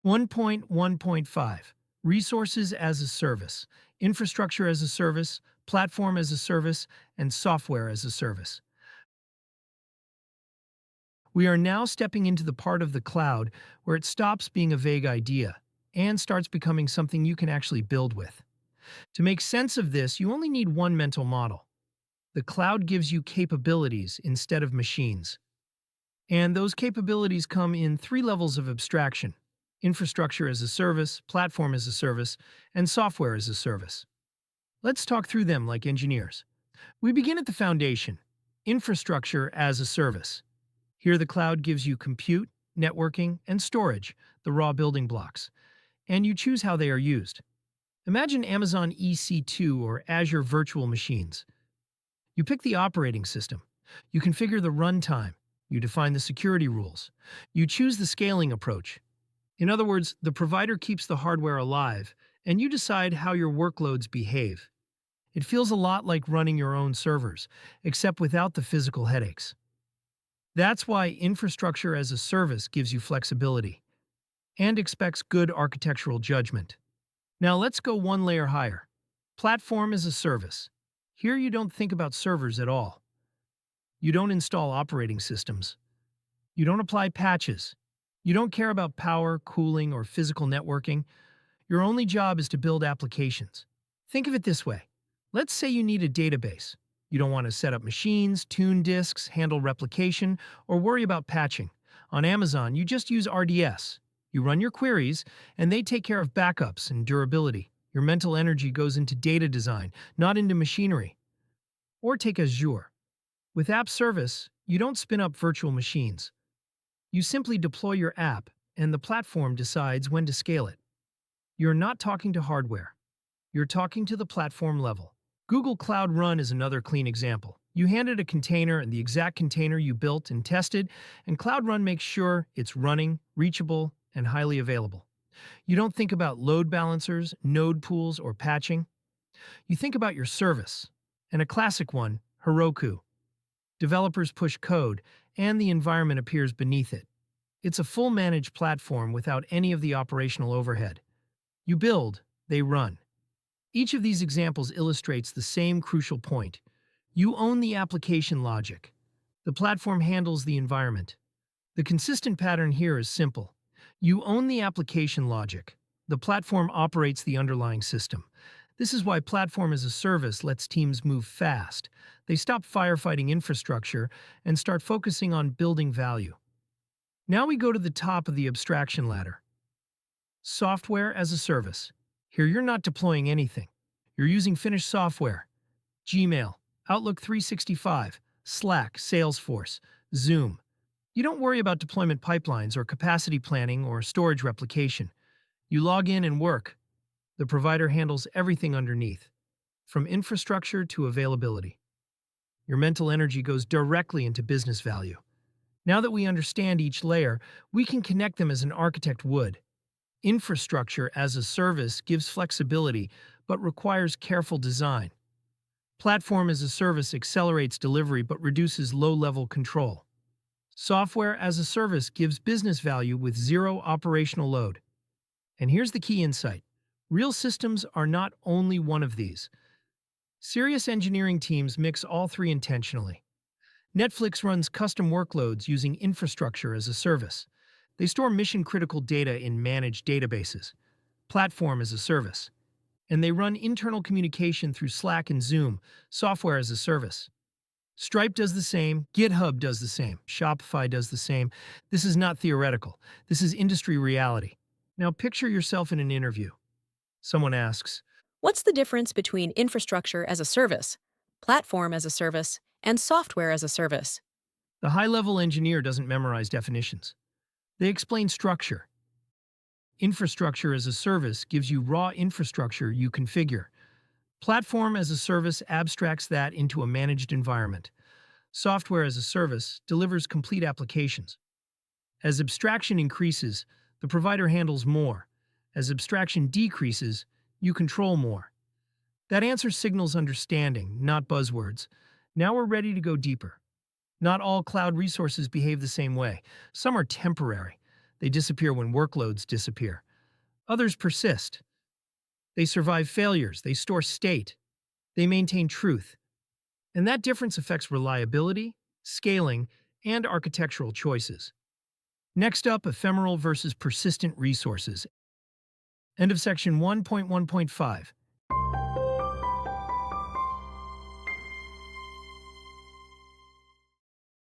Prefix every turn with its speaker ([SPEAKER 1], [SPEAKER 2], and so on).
[SPEAKER 1] 1.1.5 Resources as a Service, Infrastructure as a Service, Platform as a Service, and Software as a Service. We are now stepping into the part of the cloud where it stops being a vague idea and starts becoming something you can actually build with. To make sense of this, you only need one mental model. The cloud gives you capabilities instead of machines. And those capabilities come in three levels of abstraction: infrastructure as a service, platform as a service, and software as a service. Let's talk through them like engineers. We begin at the foundation: infrastructure as a service. Here the cloud gives you compute, networking, and storage, the raw building blocks, and you choose how they are used. Imagine Amazon EC2 or Azure Virtual Machines. You pick the operating system, you configure the runtime, you define the security rules, you choose the scaling approach. In other words, the provider keeps the hardware alive, and you decide how your workloads behave. It feels a lot like running your own servers, except without the physical headaches. That's why infrastructure as a service gives you flexibility and expects good architectural judgment. Now let's go one layer higher. Platform as a service. Here you don't think about servers at all. You don't install operating systems. You don't apply patches. You don't care about power, cooling, or physical networking. Your only job is to build applications. Think of it this way. Let's say you need a database. You don't want to set up machines, tune disks, handle replication, or worry about patching. On Amazon, you just use RDS. You run your queries, and they take care of backups and durability. Your mental energy goes into data design, not into machinery. Or take Azure. With App Service, you don't spin up virtual machines. You simply deploy your app, and the platform decides when to scale it. You're not talking to hardware. You're talking to the platform level. Google Cloud Run is another clean example. You hand it a container and the exact container you built and tested, and Cloud Run makes sure it's running, reachable, and highly available. You don't think about load balancers, node pools, or patching. You think about your service. And a classic one, Heroku. Developers push code, and the environment appears beneath it. It's a full managed platform without any of the operational overhead. You build, they run. Each of these examples illustrates the same crucial point. You own the application logic. The platform handles the environment. The consistent pattern here is simple. You own the application logic. The platform operates the underlying system. This is why platform as a service lets teams move fast. They stop firefighting infrastructure and start focusing on building value. Now we go to the top of the abstraction ladder. Software as a service. Here you're not deploying anything. You're using finished software. Gmail, Outlook 365, Slack, Salesforce, Zoom. You don't worry about deployment pipelines or capacity planning or storage replication. You log in and work. The provider handles everything underneath, from infrastructure to availability. Your mental energy goes directly into business value. Now that we understand each layer, we can connect them as an architect would. Infrastructure as a service gives flexibility, but requires careful design. Platform as a service accelerates delivery but reduces low-level control. Software as a service gives business value with zero operational load. And here's the key insight. Real systems are not only one of these. Serious engineering teams mix all three intentionally. Netflix runs custom workloads using infrastructure as a service. They store mission-critical data in managed databases, platform as a service. And they run internal communication through Slack and Zoom, software as a service. Stripe does the same, GitHub does the same, Shopify does the same. This is not theoretical. This is industry reality. Now picture yourself in an interview. Someone asks,
[SPEAKER 2] What's the difference between infrastructure as a service, platform as a service, and software as a service?
[SPEAKER 1] the high-level engineer doesn't memorize definitions. They explain structure. Infrastructure as a service gives you raw infrastructure you configure. Platform as a service abstracts that into a managed environment. Software as a service delivers complete applications. As abstraction increases, the provider handles more. As abstraction decreases, you control more. That answer signals understanding, not buzzwords. Now we're ready to go deeper. Not all cloud resources behave the same way. Some are temporary. They disappear when workloads disappear. Others persist. They survive failures, they store state, they maintain truth. And that difference affects reliability, scaling, and architectural choices. Next up, ephemeral versus persistent resources. End of section 1.1.5.